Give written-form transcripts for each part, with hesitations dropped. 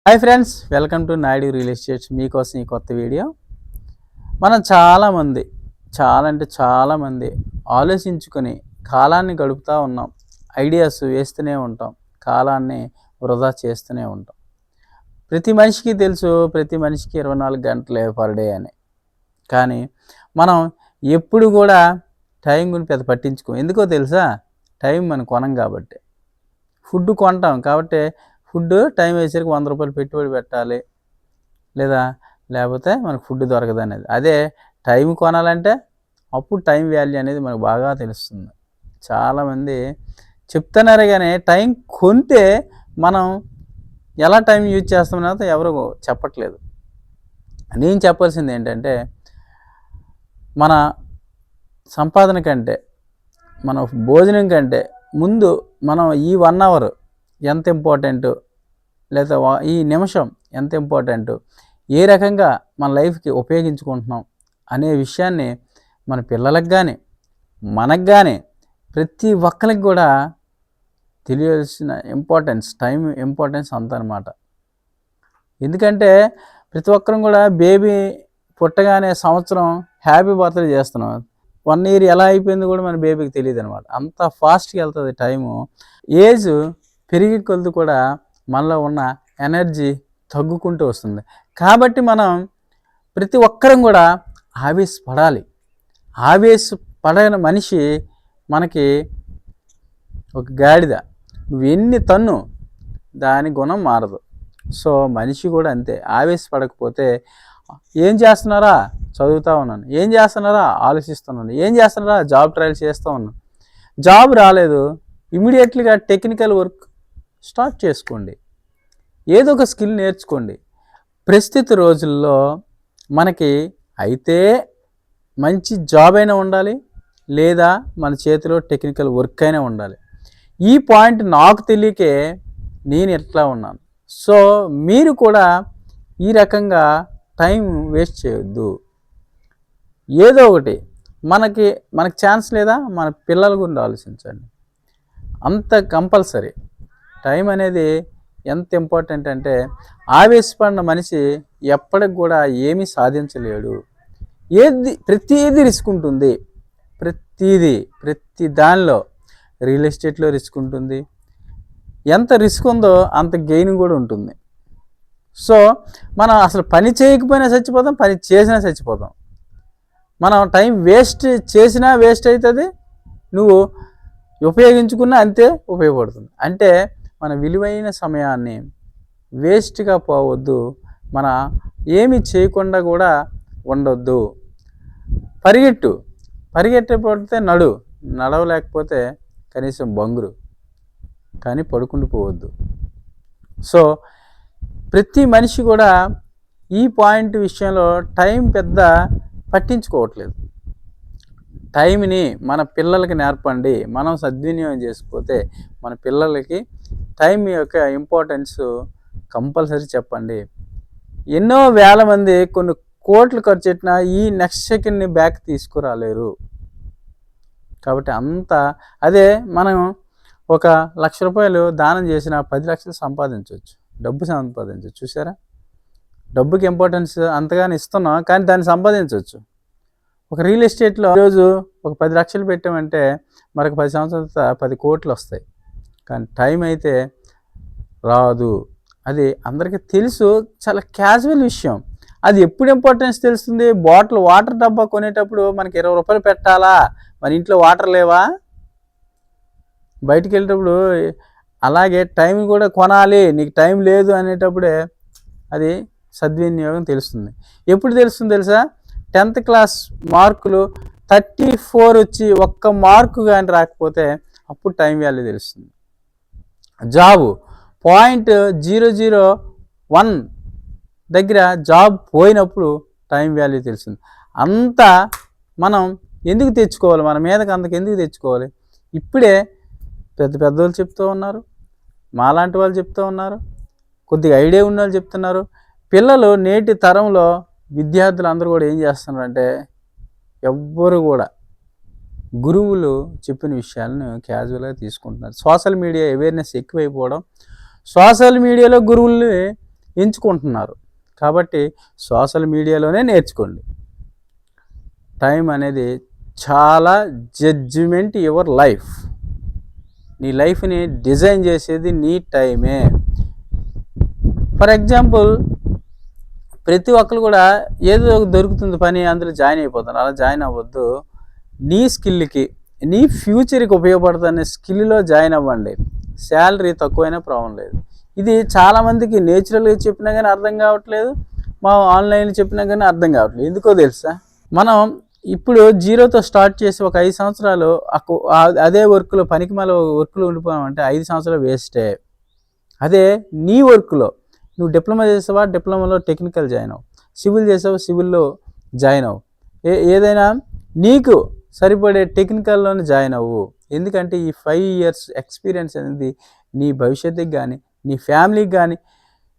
Hi friends, welcome to Naidu real estates. మీకోసం ఈ కొత్త వీడియో. మనం చాలామంది ఆలోచించుకొని కాలాన్ని గడుపుతూ ఉన్నాం. ఐడియాస్ వేస్తూనే ఉంటాం, కాలాన్ని వృధా చేస్తూనే ఉంటాం. ప్రతి మనిషికి తెలుసు, ప్రతి మనిషికి 24 గంటలే పర్ డే అని. కానీ మనం ఎప్పుడు కూడా టైం గురించి పెద్ద పట్టించుకోం. ఎందుకో తెలుసా? టైం మనం కొనం కాబట్టి. ఫుడ్ కొంటాం కాబట్టి ఫుడ్ టైం వేసరికి 100 రూపాయలు పెట్టుబడి పెట్టాలి, లేకపోతే మనకు ఫుడ్ దొరకదు అనేది. అదే టైం కొనాలంటే అప్పుడు టైం వాల్యూ అనేది మనకు బాగా తెలుస్తుంది. చాలామంది చెప్తున్నారు కానీ టైం కొంటే మనం ఎలా టైం యూజ్ చేస్తామనేది ఎవరు చెప్పట్లేదు. నేను చెప్పాల్సింది ఏంటంటే, మన సంపాదన కంటే, మన భోజనం కంటే ముందు మనం ఈ 1 అవర్ ఎంత ఇంపార్టెంటు, లేదా ఈ నిమిషం ఎంత ఇంపార్టెంటు, ఏ రకంగా మన లైఫ్కి ఉపయోగించుకుంటున్నాం అనే విషయాన్ని మన పిల్లలకు కానీ మనకు కానీ ప్రతి ఒక్కరికి కూడా తెలియాల్సిన టైం ఇంపార్టెన్స్ అంత అనమాట. ఎందుకంటే ప్రతి ఒక్కరం కూడా బేబీ పుట్టగానే సంవత్సరం హ్యాపీ బర్త్డే చేస్తున్నాం. 1 ఇయర్ ఎలా అయిపోయింది కూడా మన బేబీకి తెలియదు అనమాట. అంత ఫాస్ట్గా వెళ్తుంది టైము. ఏజ్ పెరిగే కొద్ది కూడా మనలో ఉన్న ఎనర్జీ తగ్గుకుంటూ వస్తుంది. కాబట్టి మనం ప్రతి ఒక్కరం కూడా ఆవేశపడాలి. ఆవేశపడని మనిషి మనకి ఒక గాడిద. నువ్వు ఎన్ని తన్ను దాని గుణం మారదు. సో మనిషి కూడా అంతే. ఆవేశపడకపోతే ఏం చేస్తున్నారా? చదువుతూ ఉన్నాను. ఏం చేస్తున్నారా? ఆలోచిస్తున్నాను. ఏం చేస్తున్నారా? జాబ్ ట్రయల్ చేస్తూ ఉన్నాను. జాబ్ రాలేదు, ఇమీడియట్లీగా టెక్నికల్ వర్క్ స్టార్ట్ చేసుకోండి. ఏదో ఒక స్కిల్ నేర్చుకోండి. ప్రస్తుత రోజుల్లో మనకి అయితే మంచి జాబ్ అయినా ఉండాలి, లేదా మన చేతిలో టెక్నికల్ వర్క్ అయినా ఉండాలి. ఈ పాయింట్ నాకు తెలియకే నేను ఎట్లా ఉన్నాను. సో మీరు కూడా ఈ రకంగా టైం వేస్ట్ చేయొద్దు. ఏదో ఒకటి మనకి ఛాన్స్ లేదా, మన పిల్లల గురించి ఆలోచించండి. అంత కంపల్సరీ. టైం అనేది ఎంత ఇంపార్టెంట్ అంటే, ఆవేశపడిన మనిషి ఎప్పటికి కూడా ఏమీ సాధించలేడు. ప్రతిదీ రిస్క్ ఉంటుంది. ప్రతి దానిలో రియల్ ఎస్టేట్లో రిస్క్ ఉంటుంది. ఎంత రిస్క్ ఉందో అంత గెయిన్ కూడా ఉంటుంది. సో మనం అసలు పని చేయకపోయినా చచ్చిపోతాం, పని చేసినా చచ్చిపోతాం. మనం టైం వేస్ట్ చేసినా వేస్ట్ అవుతుంది, నువ్వు ఉపయోగించుకున్నా అంతే ఉపయోగపడుతుంది. అంటే మన విలువైన సమయాన్ని వేస్ట్గా పోవద్దు. మన ఏమి చేయకుండా కూడా ఉండొద్దు. పరిగెట్టకపోతే నడవలేకపోతే కనీసం బంగురు, కానీ పడుకుంటూ పోవద్దు. సో ప్రతి మనిషి కూడా ఈ పాయింట్ విషయంలో టైం పెద్ద పట్టించుకోవట్లేదు. టైంని మన పిల్లలకి నేర్పండి. మనం సద్వినియోగం చేసుకపోతే మన పిల్లలకి టైం యొక్క ఇంపార్టెన్స్ కంపల్సరీ చెప్పండి. ఎన్నో వేల మంది కొన్ని కోట్లు ఖర్చు పెట్టినా ఈ నెక్స్ట్ సెకండ్ని బ్యాక్ తీసుకురాలేరు. కాబట్టి అదే మనం ఒక 1,00,000 రూపాయలు దానం చేసిన 10 లక్షలు సంపాదించవచ్చు, డబ్బు సంపాదించవచ్చు. చూసారా? డబ్బుకి ఇంపార్టెన్స్ అంతగానే ఇస్తున్నాం, కానీ దాన్ని సంపాదించవచ్చు. ఒక రియల్ ఎస్టేట్లో ఈరోజు ఒక 10 లక్షలు పెట్టామంటే మరొక 10 సంవత్సరాల 10 కోట్లు వస్తాయి. కానీ టైం అయితే రాదు. అది అందరికీ తెలుసు, చాలా క్యాజువల్ విషయం. అది ఎప్పుడు ఇంపార్టెన్స్ తెలుస్తుంది? బాటిల్ వాటర్ డబ్బా కొనేటప్పుడు మనకి 20 రూపాయలు పెట్టాలా? మన ఇంట్లో వాటర్ లేవా? బయటికి వెళ్ళేటప్పుడు అలాగే టైం కూడా కొనాలి. నీకు టైం లేదు అనేటప్పుడే అది సద్వినియోగం తెలుస్తుంది. ఎప్పుడు తెలుస్తుంది తెలుసా? 10th క్లాస్ మార్కులు 34 వచ్చి ఒక్క మార్కు కానీ రాకపోతే అప్పుడు టైం వాల్యూ తెలుస్తుంది. జాబు 0.001 దగ్గర జాబ్ పోయినప్పుడు టైం వాల్యూ తెలుస్తుంది. అంతా మనం ఎందుకు తెచ్చుకోవాలి? మన మీదకి అంతకు ఎందుకు తెచ్చుకోవాలి? ఇప్పుడే పెద్దవాళ్ళు చెప్తూ ఉన్నారు, మాలాంటి వాళ్ళు చెప్తూ ఉన్నారు, కొద్దిగా ఐడియా ఉన్న వాళ్ళు చెప్తున్నారు. పిల్లలు నేటి తరంలో విద్యార్థులు అందరూ కూడా ఏం చేస్తున్నారంటే, ఎవ్వరు కూడా గురువులు చెప్పిన విషయాలను క్యాజువల్గా తీసుకుంటున్నారు. సోషల్ మీడియా అవేర్నెస్ ఎక్కువైపోవడం, సోషల్ మీడియాలో గురువుల్ని ఎంచుకుంటున్నారు. కాబట్టి సోషల్ మీడియాలోనే నేర్చుకోండి. టైం అనేది చాలా జడ్జిమెంట్ యువర్ లైఫ్. నీ లైఫ్ని డిజైన్ చేసేది నీ టైమే. ఫర్ ఎగ్జాంపుల్, ప్రతి ఒక్కరు కూడా ఏదో దొరుకుతుంది పని, అందులో జాయిన్ అయిపోతారు. అలా జాయిన్ అవ్వద్దు. నీ స్కిల్కి, నీ ఫ్యూచర్కి ఉపయోగపడుతున్న స్కిల్లో జాయిన్ అవ్వండి. శాలరీ తక్కువైనా ప్రాబ్లం లేదు. ఇది చాలామందికి నేచురల్గా చెప్పినా కానీ అర్థం కావట్లేదు, మా ఆన్లైన్లో చెప్పినా కానీ అర్థం కావట్లేదు. ఎందుకో తెలుసా? మనం ఇప్పుడు జీరోతో స్టార్ట్ చేసి ఒక 5 సంవత్సరాలు అదే వర్క్లో పనికి మళ్ళీ వర్క్లో ఉండిపోయామంటే 5 సంవత్సరాలు వేస్టే. అదే నీ వర్క్లో నువ్వు డిప్లొమా చేసావా, డిప్లొమాలో టెక్నికల్ జాయిన్ అవ్వు. సివిల్ చేసావా, సివిల్లో జాయిన్ అవ్వు. ఏదైనా నీకు సరిపడే టెక్నికల్లోనే జాయిన్ అవ్వు. ఎందుకంటే ఈ 5 years ఎక్స్పీరియన్స్ అనేది నీ భవిష్యత్తుకి కానీ, నీ ఫ్యామిలీకి కానీ,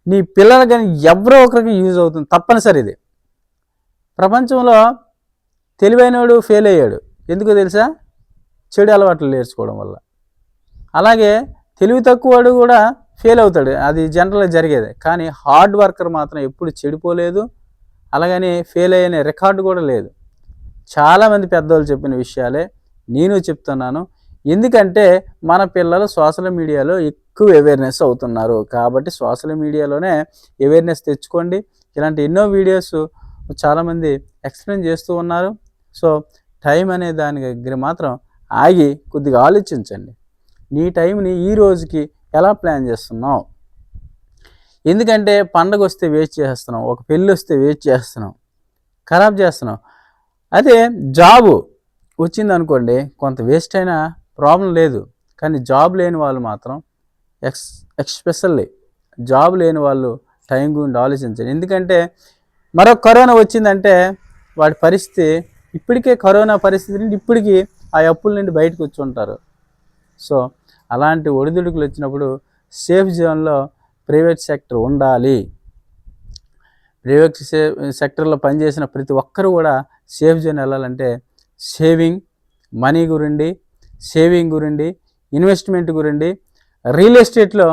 నీ పిల్లలకు కానీ ఎవరో ఒకరికి యూజ్ అవుతుంది. తప్పనిసరి ఇది. ప్రపంచంలో తెలివైనవాడు ఫెయిల్ అయ్యాడు. ఎందుకో తెలుసా? చెడు అలవాట్లు నేర్చుకోవడం వల్ల. అలాగే తెలివి తక్కువవాడు కూడా ఫెయిల్ అవుతాడు. అది జనరల్గా జరిగేది. కానీ హార్డ్ వర్కర్ మాత్రం ఎప్పుడు చెడిపోలేదు, అలాగని ఫెయిల్ అయ్యే రికార్డు కూడా లేదు. చాలామంది పెద్దవాళ్ళు చెప్పిన విషయాలే నేను చెప్తున్నాను. ఎందుకంటే మన పిల్లలు సోషల్ మీడియాలో ఎక్కువ అవేర్నెస్ అవుతున్నారు. కాబట్టి సోషల్ మీడియాలోనే అవేర్నెస్ తెచ్చుకోండి. ఇలాంటి ఎన్నో వీడియోస్ చాలామంది ఎక్స్ప్లెయిన్ చేస్తూ ఉన్నారు. సో టైం అనే దాని దగ్గర మాత్రం ఆగి కొద్దిగా ఆలోచించండి. నీ టైంని ఈ రోజుకి ఎలా ప్లాన్ చేస్తున్నావు? ఎందుకంటే పండగ వస్తే వేస్ట్ చేస్తున్నాం, ఒక పెళ్ళి వస్తే వేస్ట్ చేస్తున్నాం, ఖరాబ్ చేస్తున్నాం. అదే జాబు వచ్చిందనుకోండి, కొంత వేస్ట్ అయినా ప్రాబ్లం లేదు. కానీ జాబ్ లేని వాళ్ళు మాత్రం ఎక్స్పెషల్లీ జాబ్ లేని వాళ్ళు టైం గురించి ఆలోచించండి. ఎందుకంటే మరో కరోనా వచ్చిందంటే వాడి పరిస్థితి, ఇప్పటికే కరోనా పరిస్థితి నుండి ఇప్పటికీ ఆ అప్పుల నుండి బయటకు వచ్చి ఉంటారు. సో అలాంటి ఒడిదుడుకులు వచ్చినప్పుడు సేఫ్ జోన్లో ప్రైవేట్ సెక్టర్ ఉండాలి. ప్రైవేట్ సెక్టర్లో పనిచేసిన ప్రతి ఒక్కరు కూడా సేఫ్ జోన్ వెళ్ళాలంటే మనీ గురించి, సేవింగ్ గురించి, ఇన్వెస్ట్మెంట్ గురించి, రియల్ ఎస్టేట్లో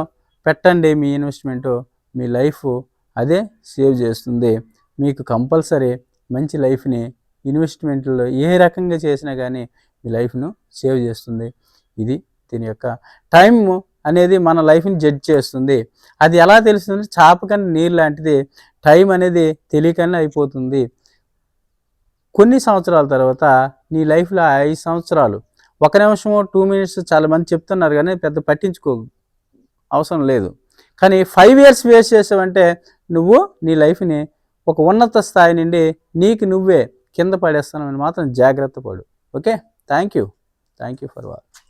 పెట్టండి మీ ఇన్వెస్ట్మెంటు. మీ లైఫ్ అదే సేవ్ చేస్తుంది. మీకు కంపల్సరీ మంచి లైఫ్ని ఇన్వెస్ట్మెంట్లో ఏ రకంగా చేసినా కానీ మీ లైఫ్ను సేవ్ చేస్తుంది. ఇది దీని యొక్క టైం అనేది మన లైఫ్ని జడ్జ్ చేస్తుంది. అది ఎలా తెలుస్తుంది? చాప కన్నా నీరు లాంటిది. టైం అనేది తెలియకనే అయిపోతుంది. కొన్ని సంవత్సరాల తర్వాత నీ లైఫ్లో 5 సంవత్సరాలు, 1 నిమిషము 2 minutes చాలామంది చెప్తున్నారు కానీ పెద్ద పట్టించుకో అవసరం లేదు. కానీ 5 years వేస్ట్ చేసావంటే నువ్వు నీ లైఫ్ని ఒక ఉన్నత స్థాయి నుండి నీకు నువ్వే కింద పడేస్తానని మాత్రం జాగ్రత్త పడు. Okay, thank you for watching.